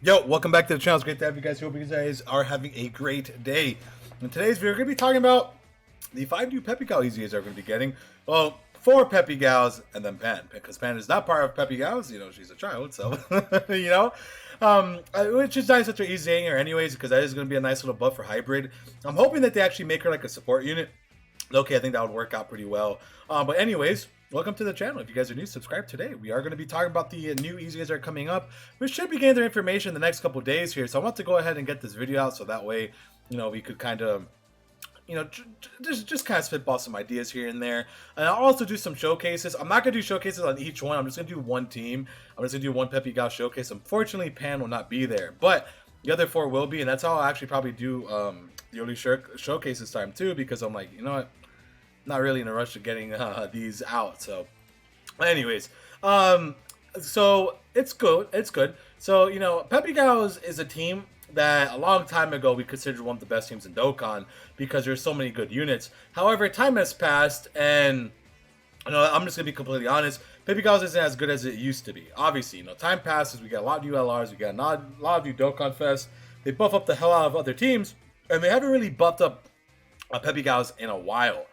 Yo, welcome back to the channel. It's great to have you guys here. Hope you guys are having a great day. In today's video, we're going to be talking about the 5 new Peppy Gal EZA'S are going to be getting. Well, 4 Peppy Gals and then Pan, because Pan is not part of Peppy Gals. You know, she's a child, so, which is nice that they're EZAing her anyways, because that is going to be a nice little buff for Hybrid. I'm hoping that they actually make her like a support unit. Okay, I think that would work out pretty well. But anyways, welcome to the channel. If you guys are new, subscribe today. We are going to be talking about the new EZA'S that are coming up. We should be getting their information the next couple days here. So I want to go ahead and get this video out so that way, we could kind of, just kind of spitball some ideas here and there. And I'll also do some showcases. I'm not going to do showcases on each one. I'm just going to do one team. I'm just going to do one Peppy Gal showcase. Unfortunately, Pan will not be there. But the other 4 will be. And that's how I'll actually probably do the early showcase this time too. Because I'm like, you know what? Not really in a rush to getting these out. So anyways, so it's good. So Peppy Gals is a team that a long time ago we considered one of the best teams in Dokkan because there's so many good units. However, time has passed, and I'm just gonna be completely honest, Peppy Gals isn't as good as it used to be. Obviously, time passes, we got a lot of new LRs, we got a lot of new Dokkan Fest. They buff up the hell out of other teams, and they haven't really buffed up Peppy Gals in a while.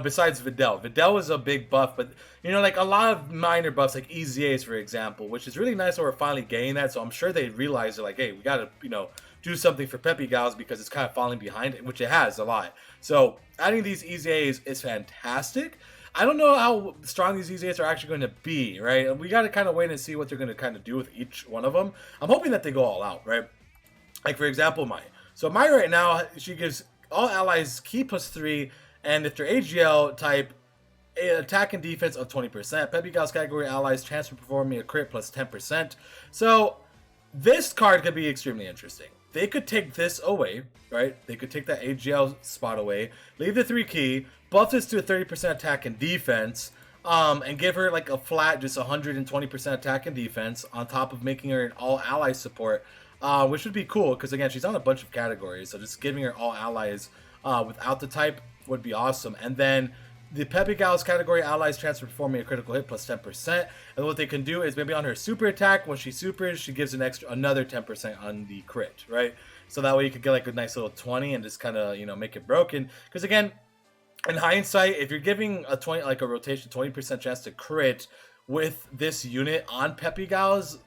Besides Videl. Videl was a big buff, but, like a lot of minor buffs, like EZA'S, for example, which is really nice that we're finally getting that. So I'm sure they realize they're like, hey, we got to, do something for Peppy Gals because it's kind of falling behind, which it has a lot. So adding these EZA'S is fantastic. I don't know how strong these EZA'S are actually going to be, right? We got to kind of wait and see what they're going to kind of do with each one of them. I'm hoping that they go all out, right? Like, for example, Mai. So Mai right now, she gives all allies key +3, and if they're AGL type, attack and defense of 20%. Peppy Gal's category allies chance for performing a crit plus 10%. So this card could be extremely interesting. They could take this away, right? They could take that AGL spot away, leave the 3 key, buff this to a 30% attack and defense, and give her like a flat just 120% attack and defense on top of making her an all ally support, which would be cool because again she's on a bunch of categories, so just giving her all allies without the type would be awesome. And then the Peppy Gal's category allies transfer performing a critical hit plus 10%. And what they can do is maybe on her super attack, when she supers, she gives another 10% on the crit, right? So that way you could get like a nice little 20 and just kind of, make it broken. Because again, in hindsight, if you're giving a rotation 20% chance to crit with this unit on Peppy Gal's,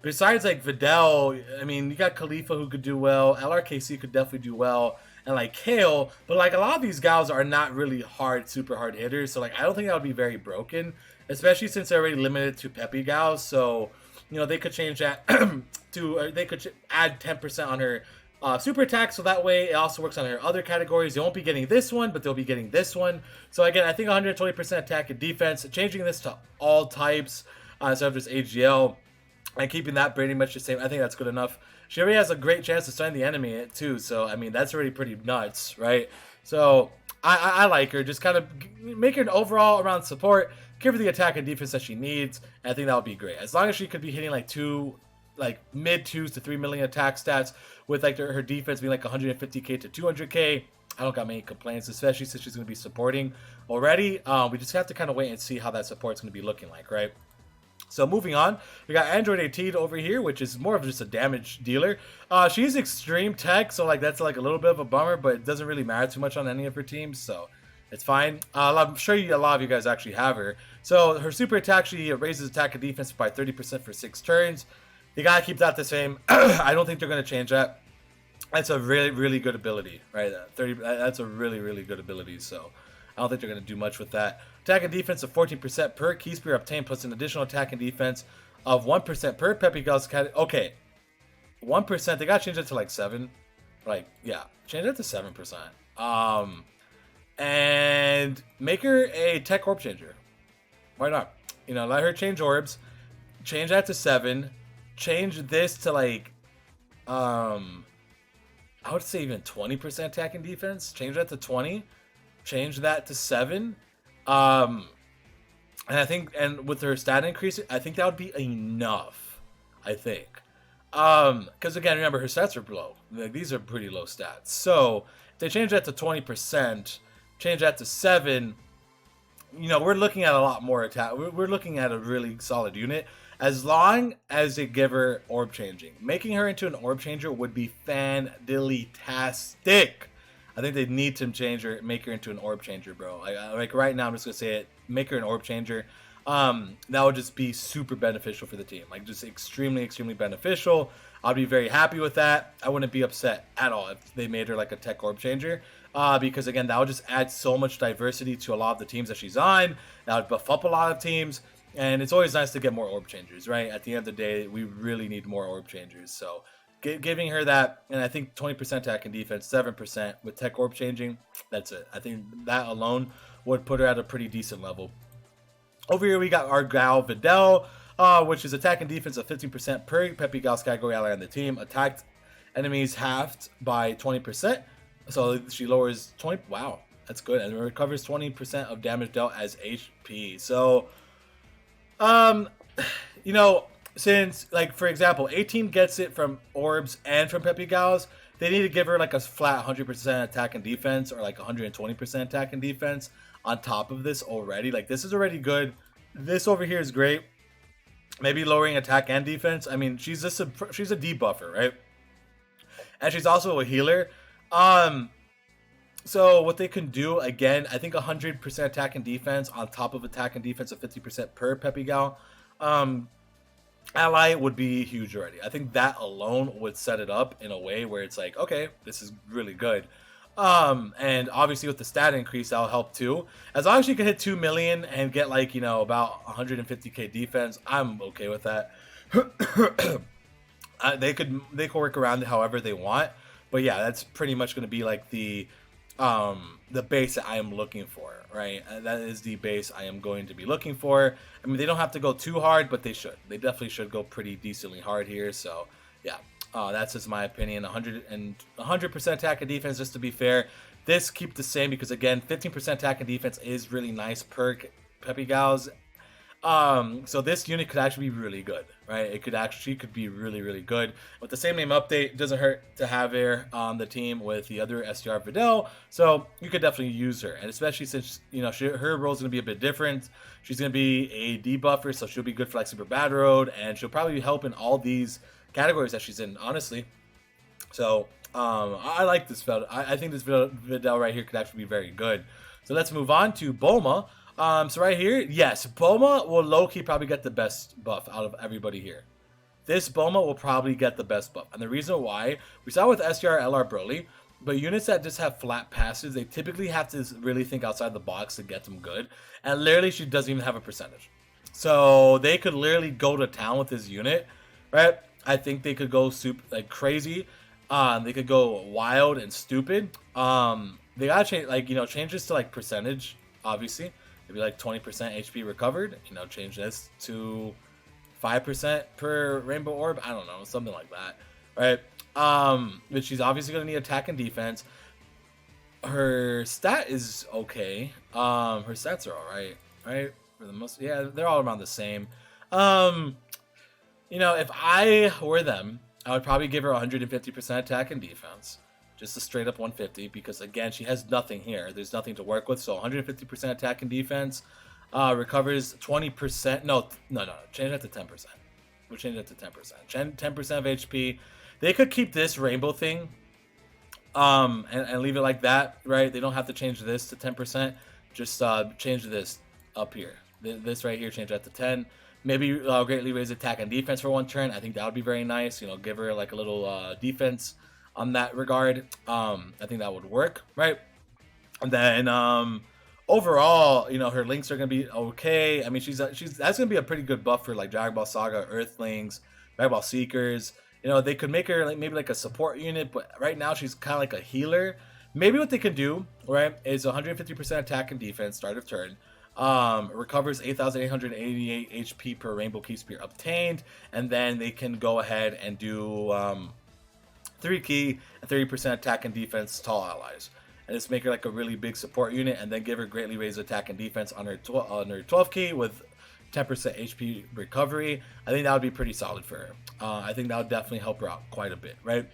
besides like Videl, I mean, you got Khalifa who could do well, LRKC could definitely do well, and like Kale, but like a lot of these gals are not really super hard hitters, so like I don't think that would be very broken, especially since they're already limited to Peppy Gals. So they could change that to they could add 10% on her super attack, so that way it also works on her other categories. They won't be getting this one, but they'll be getting this one. So again, I think 120% attack and defense, changing this to all types instead of just AGL. And keeping that pretty much the same, I think that's good enough. She already has a great chance to stun the enemy too, so I mean that's already pretty nuts, right? So I like her. Just kind of make her an overall around support, give her the attack and defense that she needs, and I think that would be great. As long as she could be hitting like mid 2s to 3 million attack stats with like her defense being like 150k to 200k, I don't got many complaints, especially since she's going to be supporting already. We just have to kind of wait and see how that support's going to be looking like, right? So moving on, we got Android 18 over here, which is more of just a damage dealer. She's extreme tech, so like that's like a little bit of a bummer, but it doesn't really matter too much on any of her teams, so it's fine. I'm sure a lot of you guys actually have her. So her super attack, she raises attack and defense by 30% for 6 turns. You gotta keep that the same. I don't think they're gonna change that. That's a really, really good ability, right? That's a really, really good ability, so I don't think they're going to do much with that. Attack and defense of 14% per key spear obtained, plus an additional attack and defense of 1% per Peppy Gal's category. Okay, 1%. They got to change it to like 7. Like, yeah, change it to 7%. And make her a tech orb changer. Why not? Let her change orbs. Change that to 7. Change this to like, I would say even 20% attack and defense. Change that to 20. Change that to 7, and I think, and with her stat increase, I think that would be enough. I think, because again, remember her stats are low. Like, these are pretty low stats. So if they change that to 20%, change that to 7, we're looking at a lot more attack. We're looking at a really solid unit. as long as they give her orb changing. Making her into an orb changer would be fan-dilly-tastic. I think they need to change her, make her into an orb changer, bro. Like right now, I'm just gonna say it. Make her an orb changer. That would just be super beneficial for the team. Like just extremely, extremely beneficial. I'd be very happy with that. I wouldn't be upset at all if they made her like a tech orb changer. Because again, that would just add so much diversity to a lot of the teams that she's on. That would buff up a lot of teams. And it's always nice to get more orb changers, right? At the end of the day, we really need more orb changers. So giving her that, and I think 20% attack and defense, 7% with tech orb changing, that's it. I think that alone would put her at a pretty decent level. Over here, we got our Galivalil, which is attack and defense of 15% per Peppy GALS category ally on the team. Attacked enemies halved by 20%. So she lowers 20. Wow, that's good. And recovers 20% of damage dealt as HP. So, you know, since, like, for example, 18 gets it from orbs and from Peppy GALS, they need to give her like a flat 100% attack and defense, or like 120% attack and defense on top of this already. Like, this is already good. This over here is great. Maybe lowering attack and defense. I mean, she's a debuffer, right? And she's also a healer. So what they can do, again, I think 100% attack and defense on top of attack and defense of 50% per Peppy GAL ally would be huge already. I think that alone would set it up in a way where it's like, okay, this is really good. And obviously with the stat increase, that'll help too. As long as you can hit 2 million and get like, you know, about 150k defense, I'm okay with that. They could work around it however they want. But yeah, that's pretty much going to be like the base that I am looking for, right? That is the base I am going to be looking for. I mean, they don't have to go too hard, but they should. They definitely should go pretty decently hard here. So yeah, that's just my opinion. 100% attack and defense, just to be fair. This keep the same because again, 15% attack and defense is really nice per Peppy GALS. So this unit could actually be really good, right? It could be really, really good. With the same name update, it doesn't hurt to have her on the team with the other SDR Videl. So you could definitely use her, and especially since, you know, her role is going to be a bit different. She's going to be a debuffer, so she'll be good for like Super Bad Road, and she'll probably help in all these categories that she's in, honestly. So I like this Videl. I think this Videl right here could actually be very good. So let's move on to Bulma. So right here, yes, Bulma will low-key probably get the best buff out of everybody here. This Bulma will probably get the best buff. And the reason why, we saw with SDR, LR, Broly, but units that just have flat passes, they typically have to really think outside the box to get them good. And literally, she doesn't even have a percentage. So they could literally go to town with this unit, right? I think they could go super, like, crazy. They could go wild and stupid. They gotta change, like, you know, change this to, like, percentage, obviously. Maybe like 20% HP recovered, you know, change this to 5% per rainbow orb. I don't know, something like that, right? But she's obviously going to need attack and defense. Her stat is okay. Her stats are all right? For the most, yeah, they're all around the same. You know, if I were them, I would probably give her 150% attack and defense. Just a straight up 150, because again, she has nothing here. There's nothing to work with. So 150% attack and defense, recovers 20%. No, change that to 10%. We'll change that to 10%. 10% of HP. They could keep this rainbow thing, and leave it like that, right? They don't have to change this to 10%. Just change this up here. This right here, change that to 10. Maybe greatly raise attack and defense for one turn. I think that would be very nice. You know, give her like a little defense on that regard. I think that would work, right? And then overall, you know, her links are gonna be okay. I mean, that's gonna be a pretty good buff for like Dragon Ball Saga, Earthlings, Dragon Ball Seekers. You know, they could make her like maybe like a support unit, but right now she's kind of like a healer. Maybe what they can do, right, is 150% attack and defense, start of turn. Recovers 8,888 HP per Rainbow Key Spear obtained, and then they can go ahead and do 3 key and 30% attack and defense tall allies, and just make her like a really big support unit, and then give her greatly raised attack and defense on her 12 key with 10% HP recovery. I think that would be pretty solid for her. I think that would definitely help her out quite a bit, right?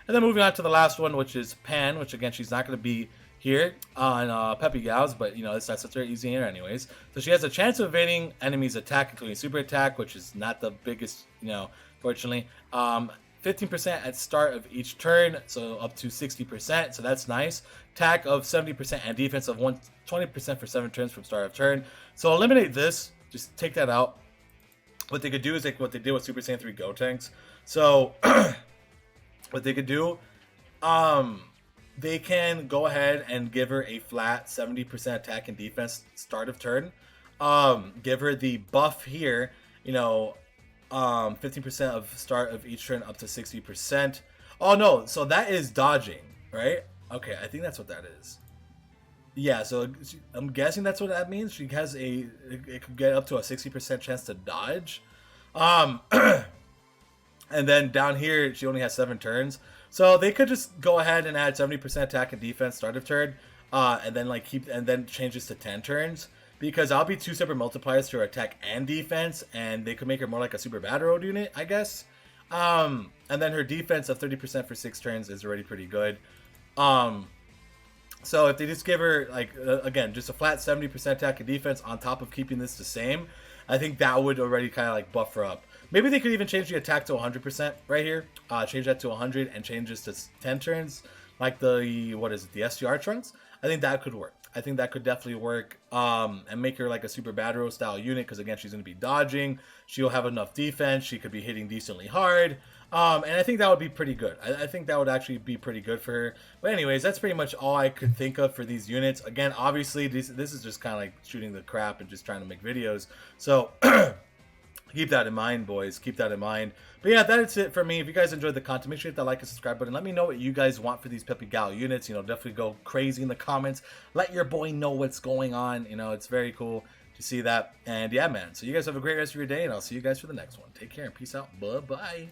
And then moving on to the last one, which is Pan, which again, she's not going to be here on Peppy GALS, but you know, that's such an easy here anyways. So she has a chance of evading enemies' attack, including super attack, which is not the biggest, you know, fortunately. 15% at start of each turn, so up to 60%, so that's nice. Attack of 70% and defense of 20% for 7 turns from start of turn. So eliminate this, just take that out. What they could do is like what they did with Super Saiyan 3 Gotenks. So what they could do, they can go ahead and give her a flat 70% attack and defense start of turn. Give her the buff here, you know, 15% of start of each turn up to 60%. Oh no, so that is dodging, right? Okay, I think that's what that is. Yeah, so I'm guessing that's what that means. She has it could get up to a 60% chance to dodge. And then down here, she only has 7 turns. So they could just go ahead and add 70% attack and defense start of turn, and then like change this to 10 turns. Because I'll be 2 separate multipliers to her attack and defense, and they could make her more like a super battle road unit, I guess. And then her defense of 30% for 6 turns is already pretty good. So if they just give her, like, again, just a flat 70% attack and defense on top of keeping this the same, I think that would already kind of like buff her up. Maybe they could even change the attack to 100% right here. Change that to 100 and change this to 10 turns, like the, what is it, the SGR trunks? I think that could work. I think that could definitely work, and make her like a super battle style unit, because again, she's going to be dodging. She'll have enough defense. She could be hitting decently hard. And I think that would be pretty good. I think that would actually be pretty good for her. But anyways, that's pretty much all I could think of for these units. Again, obviously, this is just kind of like shooting the crap and just trying to make videos. So keep that in mind, boys. Keep that in mind. But yeah, that's it for me. If you guys enjoyed the content, make sure you hit that like and subscribe button. Let me know what you guys want for these Peppy Gal units. You know, definitely go crazy in the comments. Let your boy know what's going on. You know, it's very cool to see that. And yeah, man. So you guys have a great rest of your day, and I'll see you guys for the next one. Take care and peace out. Bye-bye.